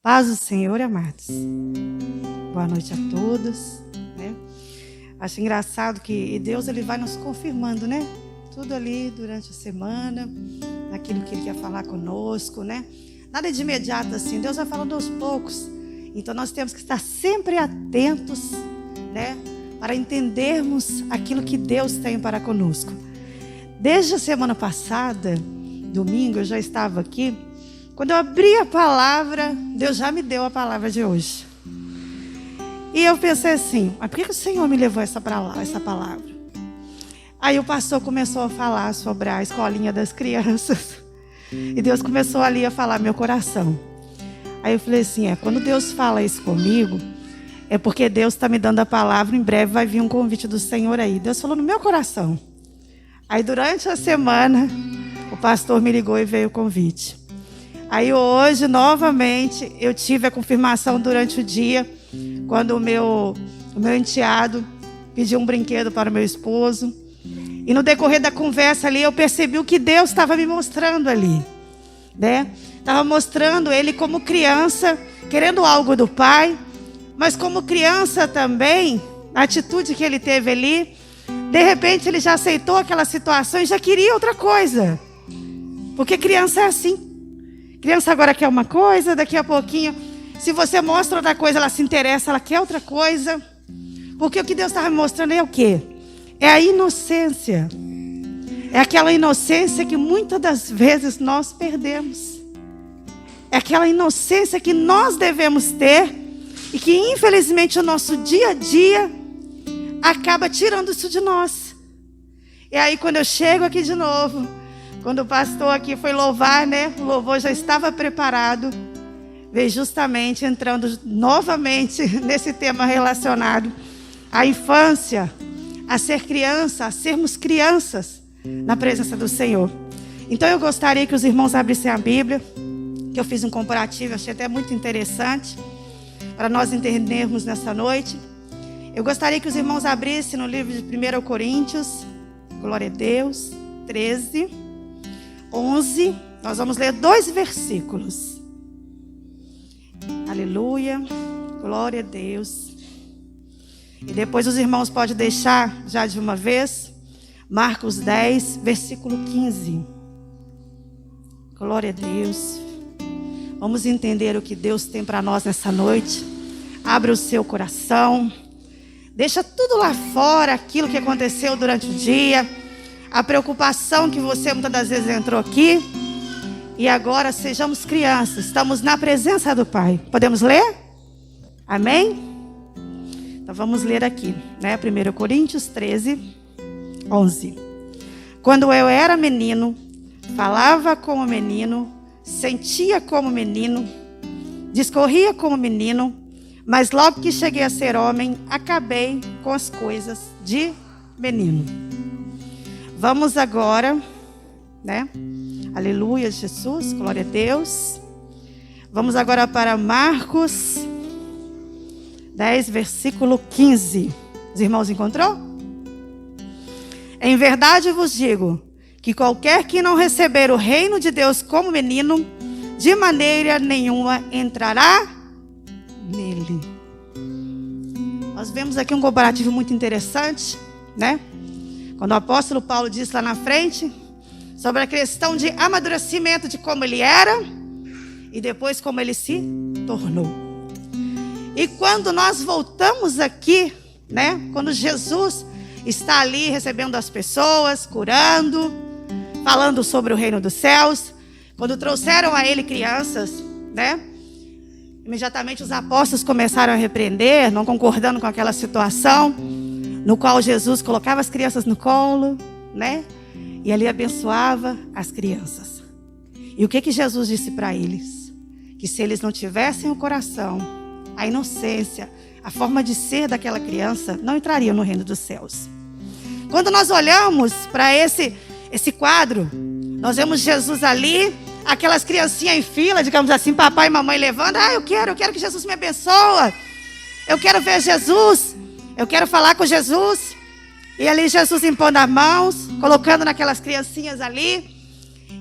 Paz do Senhor, amados. Boa noite a todos, né? Acho engraçado que Deus ele vai nos confirmando, né? Tudo ali durante a semana, naquilo que Ele quer falar conosco, né? Nada de imediato assim, Deus vai falando aos poucos. Então nós temos que estar sempre atentos, né? Para entendermos aquilo que Deus tem para conosco. Desde a semana passada, domingo, eu já estava aqui. Quando eu abri a palavra, Deus já me deu a palavra de hoje. E eu pensei assim, mas por que o Senhor me levou essa palavra? Aí o pastor começou a falar sobre a escolinha das crianças. E Deus começou ali a falar meu coração. Aí eu falei assim, quando Deus fala isso comigo, é porque Deus está me dando a palavra, em breve vai vir um convite do Senhor aí. Deus falou no meu coração. Aí durante a semana, o pastor me ligou e veio o convite. Aí hoje, novamente, eu tive a confirmação durante o dia, quando o meu enteado pediu um brinquedo para o meu esposo. E no decorrer da conversa ali, eu percebi o que Deus estava me mostrando ali, né? Estava mostrando ele como criança, querendo algo do pai, mas como criança também, a atitude que ele teve ali, de repente ele já aceitou aquela situação e já queria outra coisa. Porque criança é assim. Criança agora quer uma coisa, daqui a pouquinho, se você mostra outra coisa, ela se interessa, ela quer outra coisa. Porque o que Deus estava me mostrando é o quê? É a inocência. É aquela inocência que muitas das vezes nós perdemos. É aquela inocência que nós devemos ter e que infelizmente o nosso dia a dia acaba tirando isso de nós. E aí quando eu chego aqui de novo, quando o pastor aqui foi louvar, né? O louvor já estava preparado. Veio justamente entrando novamente nesse tema relacionado à infância, a ser criança, a sermos crianças na presença do Senhor. Então eu gostaria que os irmãos abrissem a Bíblia, que eu fiz um comparativo, achei até muito interessante, para nós entendermos nessa noite. Eu gostaria que os irmãos abrissem no livro de 1 Coríntios, glória a Deus, 13, 11, nós vamos ler 2 versículos. Aleluia, glória a Deus. E depois os irmãos podem deixar já de uma vez, Marcos 10, versículo 15. Glória a Deus. Vamos entender o que Deus tem para nós nessa noite. Abra o seu coração. Deixa tudo lá fora, aquilo que aconteceu durante o dia. A preocupação que você muitas das vezes entrou aqui. E agora sejamos crianças. Estamos na presença do Pai. Podemos ler? Amém? Então vamos ler aqui, né? 1 Coríntios 13, 11. Quando eu era menino, falava como menino, sentia como menino, discorria como menino, mas logo que cheguei a ser homem, acabei com as coisas de menino. Vamos agora, né? Aleluia, Jesus, glória a Deus. Vamos agora para Marcos 10, versículo 15. Os irmãos encontrou? Em verdade vos digo, que qualquer que não receber o reino de Deus como menino, de maneira nenhuma entrará nele. Nós vemos aqui um comparativo muito interessante, né? Quando o apóstolo Paulo diz lá na frente sobre a questão de amadurecimento de como ele era e depois como ele se tornou. E quando nós voltamos aqui, né? Quando Jesus está ali recebendo as pessoas, curando, falando sobre o reino dos céus, quando trouxeram a ele crianças, né? Imediatamente os apóstolos começaram a repreender, não concordando com aquela situação, no qual Jesus colocava as crianças no colo, né? E ali abençoava as crianças. E o que Jesus disse para eles? Que se eles não tivessem o coração, a inocência, a forma de ser daquela criança, não entrariam no reino dos céus. Quando nós olhamos para esse quadro, nós vemos Jesus ali, aquelas criancinhas em fila, digamos assim, papai e mamãe levando. Eu quero que Jesus me abençoe. Eu quero ver Jesus. Eu quero falar com Jesus. E ali Jesus impondo as mãos, colocando naquelas criancinhas ali.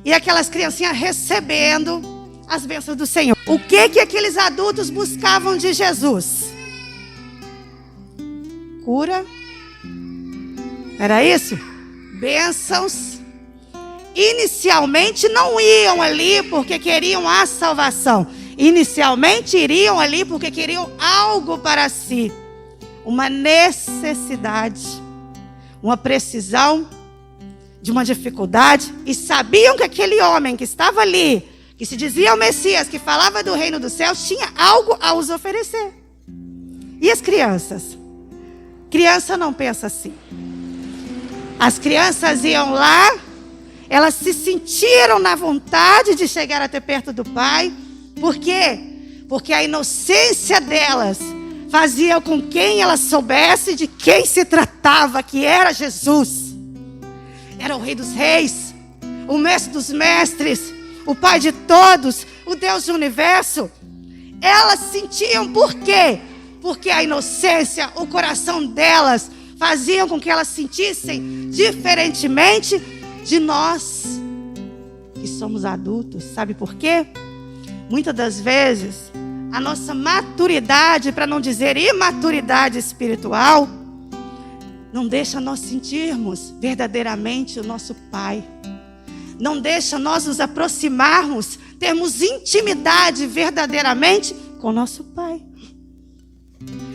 E aquelas criancinhas recebendo as bênçãos do Senhor. O que aqueles adultos buscavam de Jesus? Cura. Era isso? Bênçãos. Inicialmente não iam ali porque queriam a salvação. Inicialmente iriam ali porque queriam algo para si. Uma necessidade, uma precisão de uma dificuldade. E sabiam que aquele homem que estava ali, que se dizia o Messias, que falava do reino dos céus, tinha algo a os oferecer. E as crianças? Criança não pensa assim. As crianças iam lá, elas se sentiram na vontade de chegar até perto do Pai. Por quê? Porque a inocência delas fazia com que elas soubessem de quem se tratava, que era Jesus. Era o Rei dos Reis, o Mestre dos Mestres, o Pai de todos, o Deus do Universo. Elas sentiam por quê? Porque a inocência, o coração delas faziam com que elas sentissem diferentemente de nós, que somos adultos. Sabe por quê? Muitas das vezes, a nossa maturidade, para não dizer imaturidade espiritual, não deixa nós sentirmos verdadeiramente o nosso Pai. Não deixa nós nos aproximarmos, termos intimidade verdadeiramente com o nosso Pai.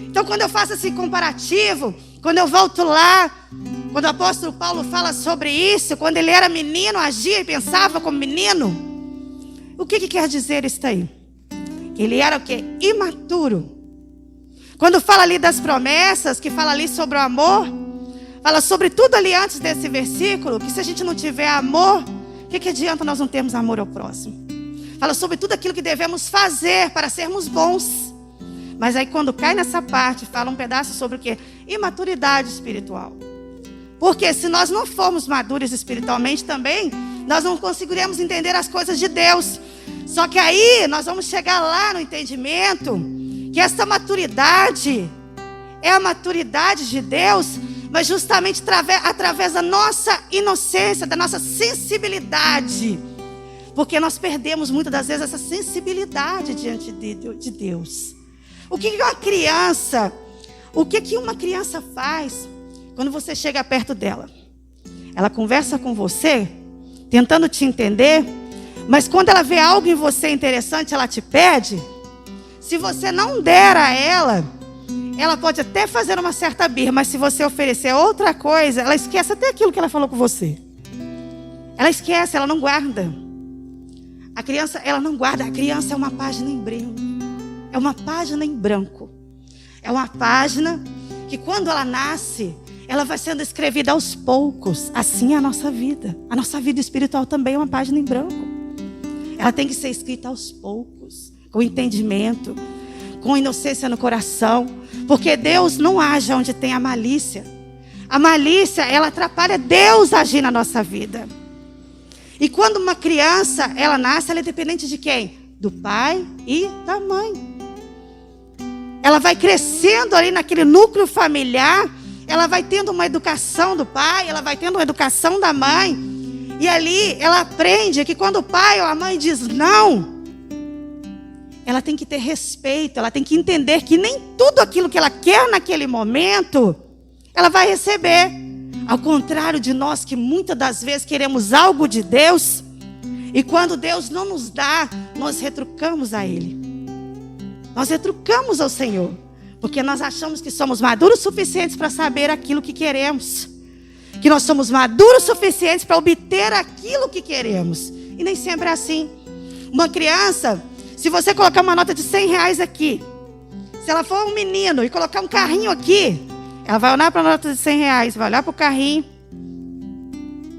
Então, quando eu faço esse comparativo, quando eu volto lá, quando o apóstolo Paulo fala sobre isso, quando ele era menino, agia e pensava como menino, o que quer dizer isso aí? Ele era o quê? Imaturo. Quando fala ali das promessas, que fala ali sobre o amor, fala sobre tudo ali antes desse versículo, que se a gente não tiver amor, o que adianta nós não termos amor ao próximo? Fala sobre tudo aquilo que devemos fazer para sermos bons. Mas aí quando cai nessa parte, fala um pedaço sobre o quê? Imaturidade espiritual. Porque se nós não formos maduros espiritualmente também, nós não conseguiremos entender as coisas de Deus. Só que aí nós vamos chegar lá no entendimento que essa maturidade é a maturidade de Deus, mas justamente através da nossa inocência, da nossa sensibilidade. Porque nós perdemos muitas das vezes essa sensibilidade diante de Deus. O que uma criança faz quando você chega perto dela? Ela conversa com você, tentando te entender, mas quando ela vê algo em você interessante, ela te pede. Se você não der a ela, ela pode até fazer uma certa birra, mas se você oferecer outra coisa, ela esquece até aquilo que ela falou com você. Ela esquece, ela não guarda. A criança, ela não guarda. A criança é uma página em branco. É uma página em branco. É uma página que quando ela nasce, ela vai sendo escrevida aos poucos. Assim é a nossa vida. A nossa vida espiritual também é uma página em branco. Ela tem que ser escrita aos poucos, com entendimento, com inocência no coração. Porque Deus não age onde tem a malícia. A malícia, ela atrapalha Deus agir na nossa vida. E quando uma criança, ela nasce, ela é dependente de quem? Do pai e da mãe. Ela vai crescendo ali naquele núcleo familiar, ela vai tendo uma educação do pai, ela vai tendo uma educação da mãe. E ali ela aprende que quando o pai ou a mãe diz não, ela tem que ter respeito, ela tem que entender que nem tudo aquilo que ela quer naquele momento, ela vai receber. Ao contrário de nós que muitas das vezes queremos algo de Deus, e quando Deus não nos dá, nós retrucamos a Ele. Nós retrucamos ao Senhor, porque nós achamos que somos maduros suficientes para saber aquilo que queremos. Que nós somos maduros suficientes para obter aquilo que queremos. E nem sempre é assim. Uma criança, se você colocar uma nota de R$100 aqui, se ela for um menino e colocar um carrinho aqui, ela vai olhar para a nota de R$100, vai olhar para o carrinho.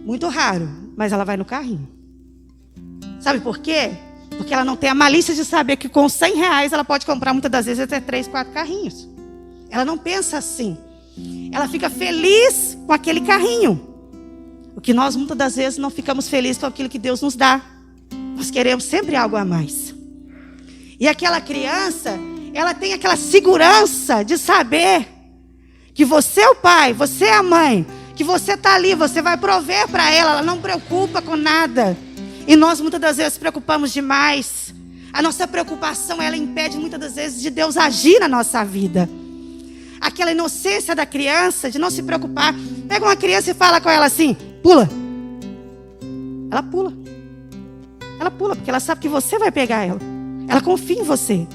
Muito raro, mas ela vai no carrinho. Sabe por quê? Porque ela não tem a malícia de saber que com R$100 ela pode comprar muitas das vezes até 3, 4 carrinhos. Ela não pensa assim. Ela fica feliz com aquele carrinho. O que nós muitas das vezes não ficamos felizes com aquilo que Deus nos dá. Nós queremos sempre algo a mais. E aquela criança, ela tem aquela segurança de saber que você é o pai, você é a mãe, que você está ali, você vai prover para ela, ela não preocupa com nada. E nós muitas das vezes preocupamos demais. A nossa preocupação, ela impede muitas das vezes de Deus agir na nossa vida. Aquela inocência da criança, de não se preocupar. Pega uma criança e fala com ela assim, pula. Ela pula. Ela pula, porque ela sabe que você vai pegar ela. Ela confia em você.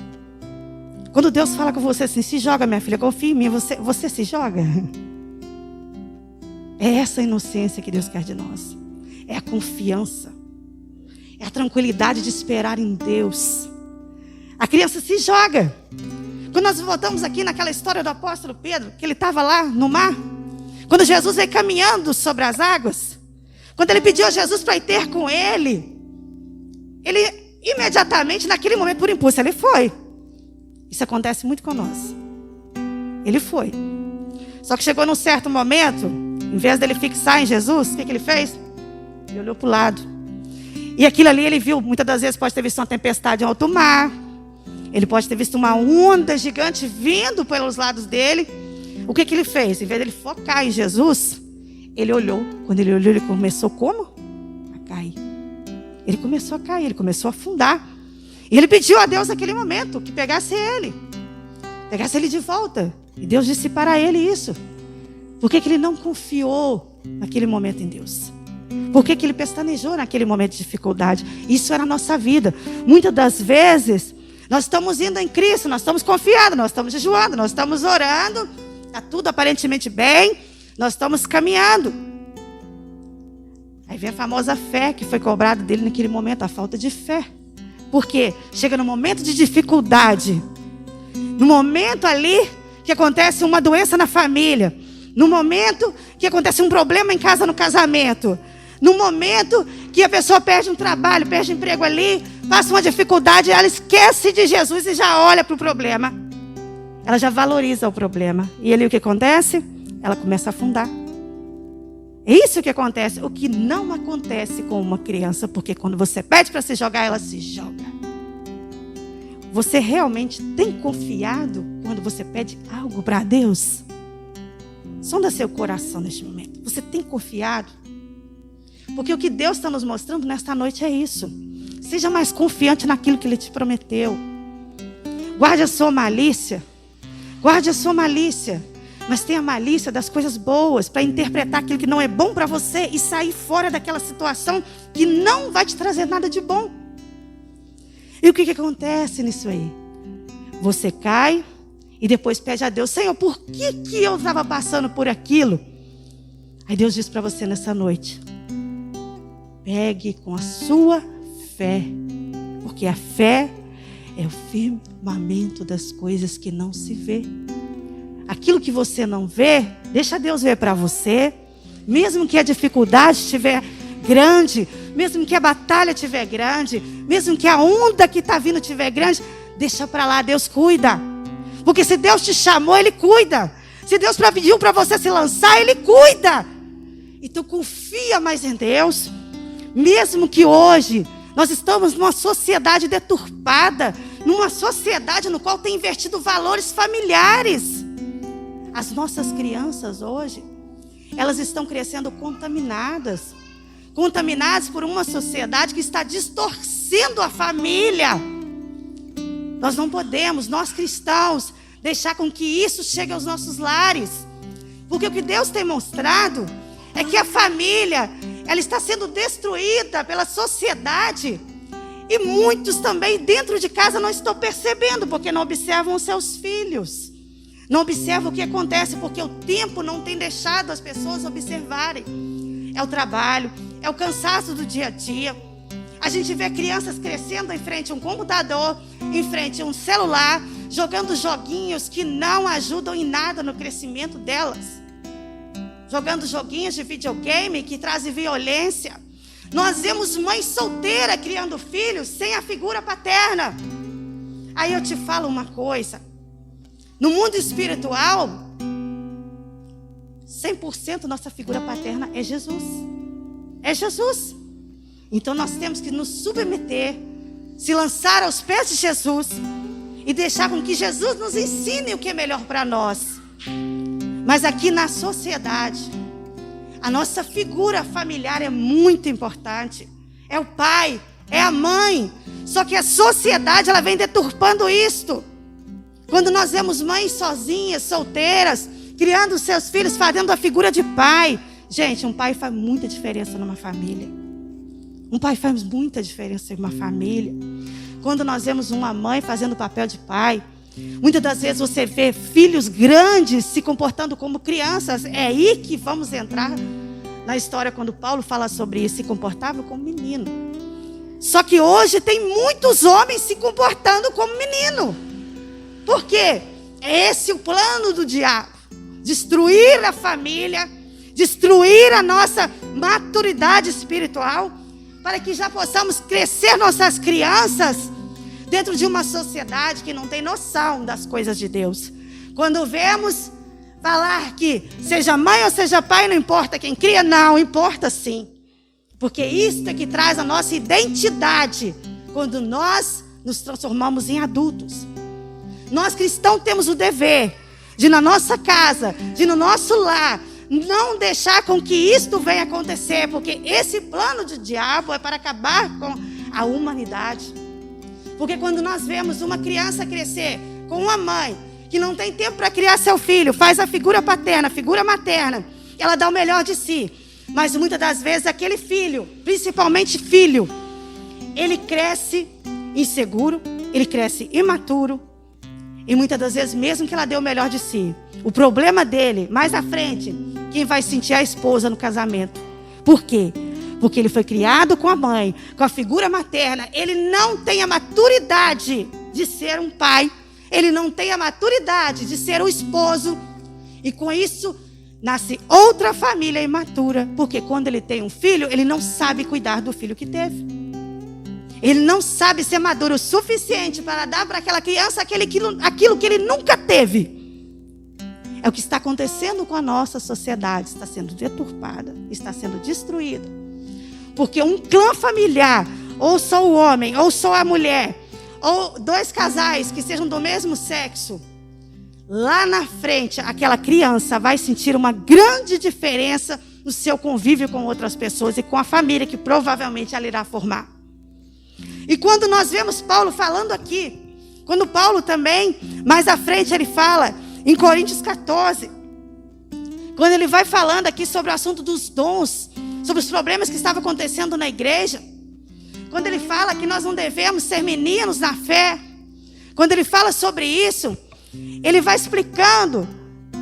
Quando Deus fala com você assim, se joga, minha filha, confia em mim, você se joga. É essa inocência que Deus quer de nós. É a confiança. É a tranquilidade de esperar em Deus. A criança se joga. Quando nós voltamos aqui naquela história do apóstolo Pedro, que ele estava lá no mar, quando Jesus veio caminhando sobre as águas, quando ele pediu a Jesus para ir ter com ele imediatamente, naquele momento, por impulso, ele foi. Isso acontece muito com nós. Ele foi. Só que chegou num certo momento, em vez dele fixar em Jesus, o que ele fez? Ele olhou para o lado. E aquilo ali ele viu, muitas das vezes pode ter visto uma tempestade em alto mar. Ele pode ter visto uma onda gigante vindo pelos lados dele. O que ele fez? Em vez dele focar em Jesus, ele olhou. Quando ele olhou, ele começou como? A cair. Ele começou a cair, ele começou a afundar. E ele pediu a Deus naquele momento que pegasse ele de volta. E Deus disse para ele isso. Por que ele não confiou naquele momento em Deus? Por que ele pestanejou naquele momento de dificuldade? Isso era a nossa vida. Muitas das vezes, nós estamos indo em Cristo, nós estamos confiando, nós estamos jejuando, nós estamos orando, está tudo aparentemente bem, nós estamos caminhando. Aí vem a famosa fé que foi cobrada dele naquele momento, a falta de fé. Porque chega no momento de dificuldade, no momento ali que acontece uma doença na família, no momento que acontece um problema em casa, no casamento, no momento que a pessoa perde um trabalho, perde um emprego ali, passa uma dificuldade, ela esquece de Jesus e já olha para o problema. Ela já valoriza o problema. E ali o que acontece? Ela começa a afundar. É isso que acontece. O que não acontece com uma criança, porque quando você pede para se jogar, ela se joga. Você realmente tem confiado quando você pede algo para Deus? Sonda seu coração neste momento. Você tem confiado? Porque o que Deus está nos mostrando nesta noite é isso. Seja mais confiante naquilo que Ele te prometeu. Guarde a sua malícia. Guarde a sua malícia. Mas tenha malícia das coisas boas, para interpretar aquilo que não é bom para você e sair fora daquela situação que não vai te trazer nada de bom. E o que acontece nisso aí? Você cai e depois pede a Deus, Senhor, por que eu estava passando por aquilo? Aí Deus diz para você nessa noite, pegue com a sua fé, porque a fé é o firmamento das coisas que não se vê. Aquilo que você não vê, deixa Deus ver para você. Mesmo que a dificuldade estiver grande, mesmo que a batalha estiver grande, mesmo que a onda que está vindo estiver grande, deixa para lá, Deus cuida. Porque se Deus te chamou, Ele cuida. Se Deus pediu para você se lançar, Ele cuida. Então confia mais em Deus. Mesmo que hoje nós estamos numa sociedade deturpada, numa sociedade no qual tem invertido valores familiares. As nossas crianças hoje, elas estão crescendo contaminadas por uma sociedade que está distorcendo a família. Nós não podemos, nós cristãos, deixar com que isso chegue aos nossos lares. Porque o que Deus tem mostrado é que a família, ela está sendo destruída pela sociedade. E muitos também dentro de casa não estão percebendo, porque não observam os seus filhos. Não observam o que acontece, porque o tempo não tem deixado as pessoas observarem. É o trabalho, é o cansaço do dia a dia. A gente vê crianças crescendo em frente a um computador, em frente a um celular, jogando joguinhos que não ajudam em nada no crescimento delas. Jogando joguinhos de videogame que trazem violência. Nós vemos mães solteiras criando filhos sem a figura paterna. Aí eu te falo uma coisa. No mundo espiritual, 100% nossa figura paterna é Jesus. É Jesus. Então nós temos que nos submeter, se lançar aos pés de Jesus e deixar com que Jesus nos ensine o que é melhor para nós. Mas aqui na sociedade, a nossa figura familiar é muito importante. É o pai, é a mãe. Só que a sociedade, ela vem deturpando isto. Quando nós vemos mães sozinhas, solteiras, criando seus filhos, fazendo a figura de pai. Gente, um pai faz muita diferença numa família. Um pai faz muita diferença em uma família. Quando nós vemos uma mãe fazendo o papel de pai, muitas das vezes você vê filhos grandes se comportando como crianças. É aí que vamos entrar na história quando Paulo fala sobre isso, se comportava como menino. Só que hoje tem muitos homens se comportando como menino. Por quê? É esse o plano do diabo. Destruir a família, destruir a nossa maturidade espiritual, para que já possamos crescer nossas crianças dentro de uma sociedade que não tem noção das coisas de Deus. Quando vemos falar que seja mãe ou seja pai, não importa quem cria, não, importa sim. Porque isso é que traz a nossa identidade quando nós nos transformamos em adultos. Nós cristãos temos o dever de na nossa casa, de no nosso lar, não deixar com que isto venha acontecer, porque esse plano do diabo é para acabar com a humanidade. Porque quando nós vemos uma criança crescer com uma mãe que não tem tempo para criar seu filho, faz a figura paterna, a figura materna, ela dá o melhor de si. Mas muitas das vezes aquele filho, principalmente filho, ele cresce inseguro, ele cresce imaturo. E muitas das vezes, mesmo que ela dê o melhor de si, o problema dele, mais à frente, quem vai sentir é a esposa no casamento. Por quê? Porque ele foi criado com a mãe, com a figura materna. Ele não tem a maturidade de ser um pai. Ele não tem a maturidade de ser um esposo. E com isso, nasce outra família imatura. Porque quando ele tem um filho, ele não sabe cuidar do filho que teve. Ele não sabe ser maduro o suficiente para dar para aquela criança aquilo que ele nunca teve. É o que está acontecendo com a nossa sociedade. Está sendo deturpada, está sendo destruída. Porque um clã familiar, ou só o homem, ou só a mulher, ou dois casais que sejam do mesmo sexo, lá na frente, aquela criança vai sentir uma grande diferença no seu convívio com outras pessoas e com a família que provavelmente ela irá formar. E quando nós vemos Paulo falando aqui, quando Paulo também, mais à frente ele fala, em Coríntios 14, quando ele vai falando aqui sobre o assunto dos dons, sobre os problemas que estavam acontecendo na igreja, quando ele fala que nós não devemos ser meninos na fé, quando ele fala sobre isso, ele vai explicando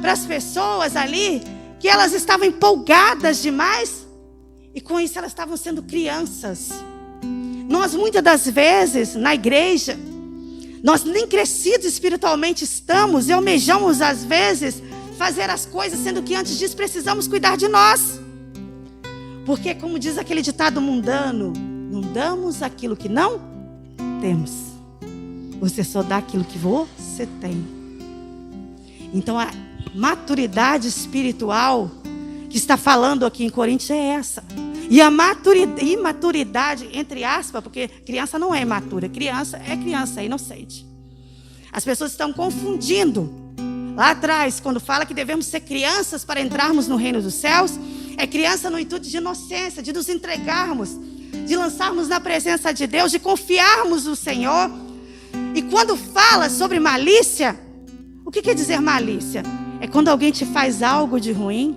para as pessoas ali que elas estavam empolgadas demais e com isso elas estavam sendo crianças. Nós muitas das vezes na igreja, nós nem crescidos espiritualmente estamos e almejamos às vezes fazer as coisas, sendo que antes disso precisamos cuidar de nós. Porque como diz aquele ditado mundano, não damos aquilo que não temos. Você só dá aquilo que você tem. Então a maturidade espiritual que está falando aqui em Coríntios é essa. E a imaturidade, entre aspas, porque criança não é imatura, criança é inocente. As pessoas estão confundindo. Lá atrás, quando fala que devemos ser crianças para entrarmos no reino dos céus, é criança no intuito de inocência, de nos entregarmos, de lançarmos na presença de Deus, de confiarmos no Senhor. E quando fala sobre malícia, o que quer dizer malícia? É quando alguém te faz algo de ruim.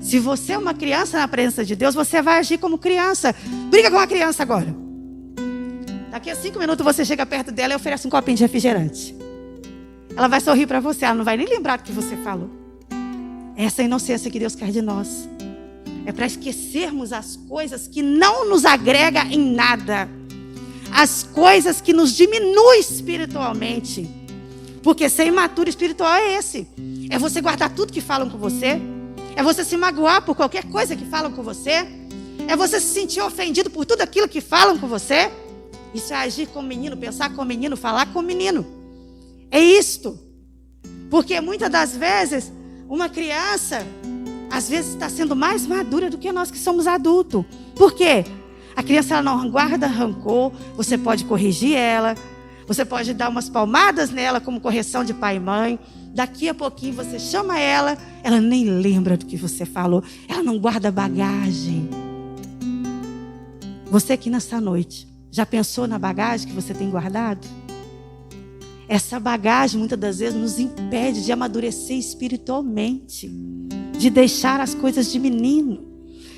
Se você é uma criança na presença de Deus, você vai agir como criança. Briga com a criança agora. Daqui a 5 minutos você chega perto dela e oferece um copinho de refrigerante. Ela vai sorrir para você, ela não vai nem lembrar do que você falou. Essa é a inocência que Deus quer de nós. É para esquecermos as coisas que não nos agregam em nada. As coisas que nos diminuem espiritualmente. Porque ser imaturo espiritual é esse. É você guardar tudo que falam com você. É você se magoar por qualquer coisa que falam com você. É você se sentir ofendido por tudo aquilo que falam com você. Isso é agir como menino, pensar como menino, falar como menino. É isto. Porque muitas das vezes, uma criança, às vezes está sendo mais madura do que nós que somos adultos. Por quê? A criança ela não guarda rancor, você pode corrigir ela, você pode dar umas palmadas nela como correção de pai e mãe. Daqui a pouquinho você chama ela, ela nem lembra do que você falou. Ela não guarda bagagem. Você aqui nessa noite, já pensou na bagagem que você tem guardado? Essa bagagem muitas das vezes nos impede de amadurecer espiritualmente, de deixar as coisas de menino,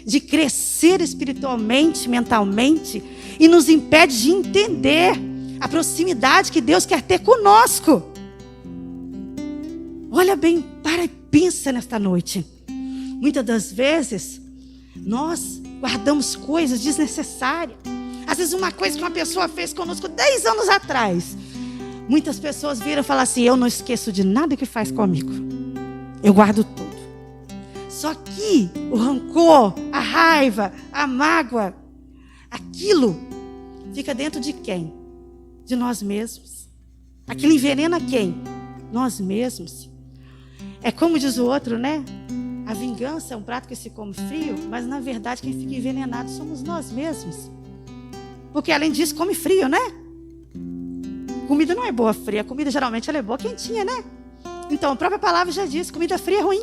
de crescer espiritualmente, mentalmente, e nos impede de entender a proximidade que Deus quer ter conosco. Olha bem, para e pensa nesta noite. Muitas das vezes, nós guardamos coisas desnecessárias. Às vezes uma coisa que uma pessoa fez conosco 10 anos atrás. Muitas pessoas viram e falam assim: eu não esqueço de nada que faz comigo. Eu guardo tudo. Só que o rancor, a raiva, a mágoa, aquilo fica dentro de quem? De nós mesmos. Aquilo envenena quem? Nós mesmos. É como diz o outro, né? A vingança é um prato que se come frio, mas na verdade quem fica envenenado somos nós mesmos. Porque além disso come frio, né? Comida não é boa fria, a comida geralmente ela é boa quentinha, né? Então a própria palavra já diz, comida fria é ruim.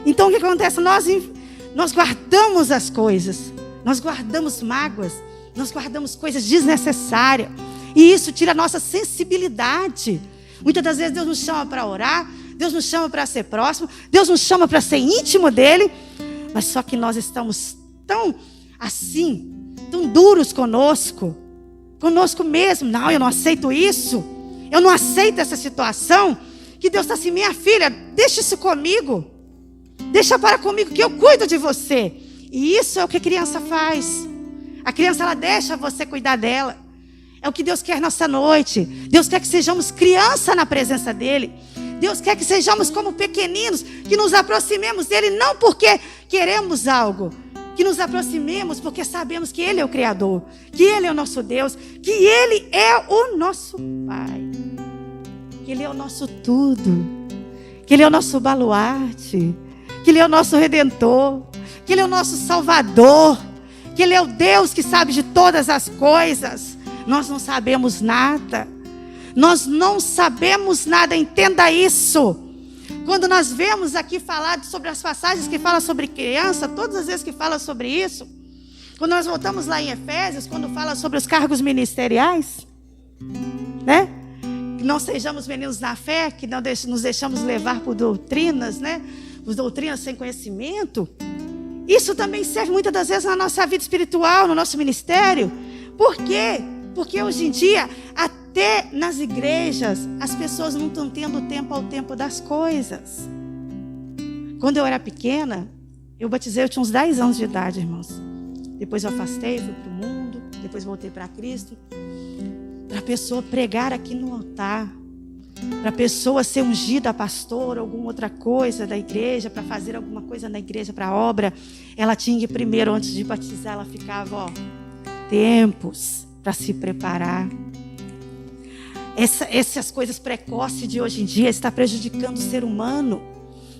Então o que acontece? Nós guardamos as coisas, nós guardamos mágoas, nós guardamos coisas desnecessárias. E isso tira a nossa sensibilidade. Muitas das vezes Deus nos chama para orar, Deus nos chama para ser próximo, Deus nos chama para ser íntimo dEle. Mas só que nós estamos tão assim, tão duros conosco mesmo. Não, eu não aceito isso, eu não aceito essa situação. Que Deus está assim: minha filha, deixa isso comigo, deixa para comigo que eu cuido de você. E isso é o que a criança faz. A criança, ela deixa você cuidar dela. É o que Deus quer nessa noite. Deus quer que sejamos criança na presença dEle. Deus quer que sejamos como pequeninos, que nos aproximemos dEle não porque queremos algo, que nos aproximemos porque sabemos que Ele é o Criador, que Ele é o nosso Deus, que Ele é o nosso Pai, que Ele é o nosso tudo, que Ele é o nosso baluarte, que Ele é o nosso Redentor, que Ele é o nosso Salvador, que Ele é o Deus que sabe de todas as coisas. Nós não sabemos nada. Nós não sabemos nada, entenda isso. Quando nós vemos aqui falar sobre as passagens que falam sobre criança, todas as vezes que fala sobre isso, quando nós voltamos lá em Efésios, quando fala sobre os cargos ministeriais, né? Que não sejamos meninos na fé, que não nos deixamos levar por doutrinas, né? Por doutrinas sem conhecimento. Isso também serve muitas das vezes na nossa vida espiritual, no nosso ministério. Por quê? Porque hoje em dia, até nas igrejas, as pessoas não estão tendo tempo ao tempo das coisas. Quando eu era pequena, eu batizei, eu tinha uns 10 anos de idade, irmãos. Depois eu afastei, fui para o mundo, depois voltei para Cristo. Para a pessoa pregar aqui no altar, para a pessoa ser ungida a pastor, alguma outra coisa da igreja, para fazer alguma coisa na igreja, para a obra, ela tinha que primeiro, antes de batizar, ela ficava, tempos para se preparar. Essas coisas precoces de hoje em dia está prejudicando o ser humano.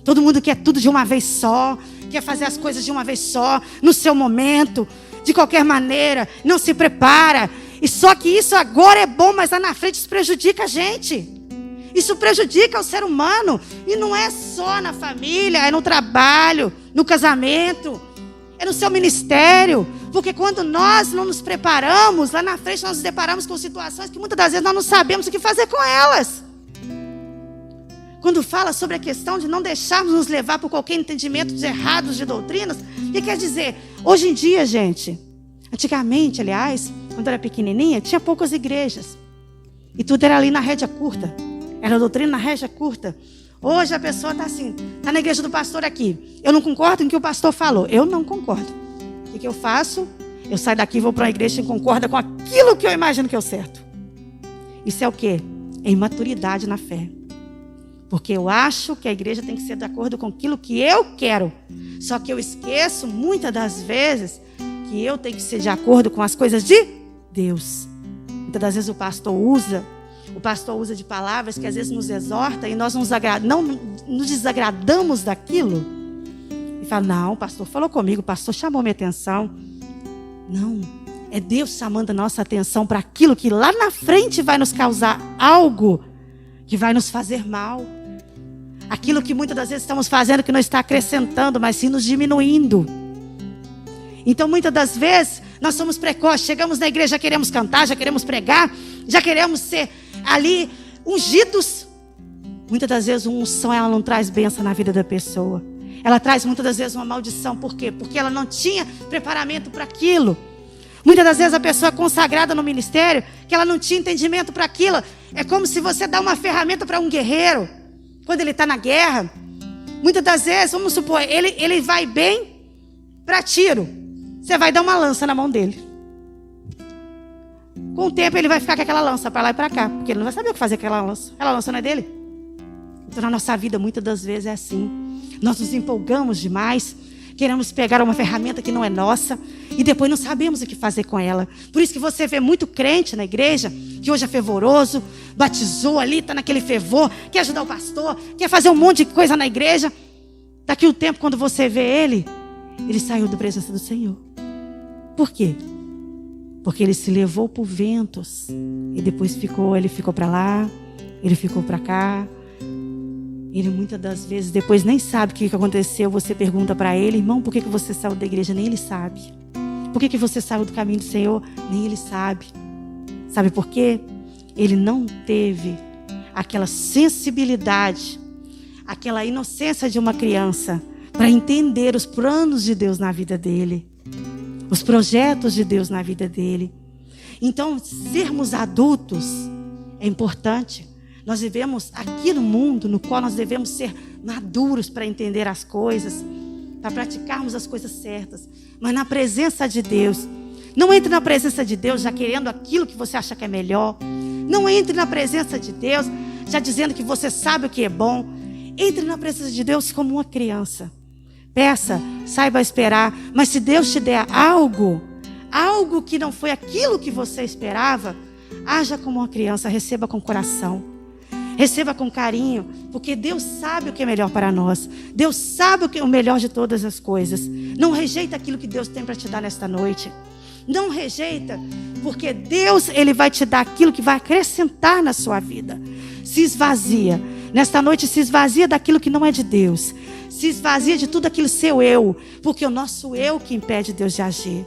Todo mundo quer tudo de uma vez só, quer fazer as coisas de uma vez só, no seu momento, de qualquer maneira, não se prepara. E só que isso agora é bom, mas lá na frente isso prejudica a gente. Isso prejudica o ser humano. E não é só na família, é no trabalho, no casamento, é no seu ministério. Porque quando nós não nos preparamos, lá na frente nós nos deparamos com situações que muitas das vezes nós não sabemos o que fazer com elas. Quando fala sobre a questão de não deixarmos nos levar por qualquer entendimento de errados de doutrinas, o que quer dizer? Hoje em dia, gente, antigamente, aliás, quando eu era pequenininha, tinha poucas igrejas. E tudo era ali na rédea curta. Era doutrina na rédea curta. Hoje a pessoa está assim, está na igreja do pastor aqui. Eu não concordo com o que o pastor falou. Eu não concordo. O que eu faço? Eu saio daqui e vou para uma igreja que concorda com aquilo que eu imagino que é o certo. Isso é o quê? É imaturidade na fé. Porque eu acho que a igreja tem que ser de acordo com aquilo que eu quero. Só que eu esqueço, muitas das vezes, que eu tenho que ser de acordo com as coisas de Deus. Muitas das vezes o pastor usa de palavras que às vezes nos exorta e nós não nos desagradamos daquilo. E fala, não, o pastor falou comigo, o pastor chamou minha atenção. Não, é Deus chamando a nossa atenção para aquilo que lá na frente vai nos causar algo que vai nos fazer mal. Aquilo que muitas das vezes estamos fazendo que não está acrescentando, mas sim nos diminuindo. Então muitas das vezes Nós somos precoces, chegamos na igreja, já queremos cantar, já queremos pregar, já queremos ser ali ungidos. Muitas das vezes uma unção, ela não traz bênção na vida da pessoa. Ela traz muitas das vezes uma maldição. Por quê? Porque ela não tinha preparamento para aquilo. Muitas das vezes a pessoa é consagrada no ministério, que ela não tinha entendimento para aquilo. É como se você dá uma ferramenta para um guerreiro, quando ele está na guerra. Muitas das vezes, vamos supor, ele vai bem para tiro. Você vai dar uma lança na mão dele. Com o tempo ele vai ficar com aquela lança para lá e para cá, porque ele não vai saber o que fazer com aquela lança. Aquela lança não é dele. Então na nossa vida muitas das vezes é assim. Nós nos empolgamos demais, queremos pegar uma ferramenta que não é nossa e depois não sabemos o que fazer com ela. Por isso que você vê muito crente na igreja, que hoje é fervoroso, batizou ali, está naquele fervor, quer ajudar o pastor, quer fazer um monte de coisa na igreja. Daqui a um tempo, quando você vê ele saiu da presença do Senhor. Por quê? Porque ele se levou por ventos e depois ele ficou para lá, ele ficou para cá. Ele muitas das vezes depois nem sabe o que aconteceu. Você pergunta para ele: irmão, por que você saiu da igreja? Nem ele sabe. Por que você saiu do caminho do Senhor? Nem ele sabe. Sabe por quê? Ele não teve aquela sensibilidade, aquela inocência de uma criança para entender os planos de Deus na vida dele, os projetos de Deus na vida dele. Então, sermos adultos é importante. Nós vivemos aqui no mundo no qual nós devemos ser maduros para entender as coisas, para praticarmos as coisas certas. Mas na presença de Deus, não entre na presença de Deus já querendo aquilo que você acha que é melhor. Não entre na presença de Deus já dizendo que você sabe o que é bom. Entre na presença de Deus como uma criança. Peça, saiba esperar. Mas se Deus te der algo que não foi aquilo que você esperava, haja como uma criança, receba com coração. Receba com carinho, porque Deus sabe o que é melhor para nós. Deus sabe o melhor de todas as coisas. Não rejeita aquilo que Deus tem para te dar nesta noite. Não rejeita, porque Deus, Ele vai te dar aquilo que vai acrescentar na sua vida. Se esvazia. Nesta noite se esvazia daquilo que não é de Deus. Se esvazia de tudo aquilo seu eu, porque o nosso eu que impede Deus de agir.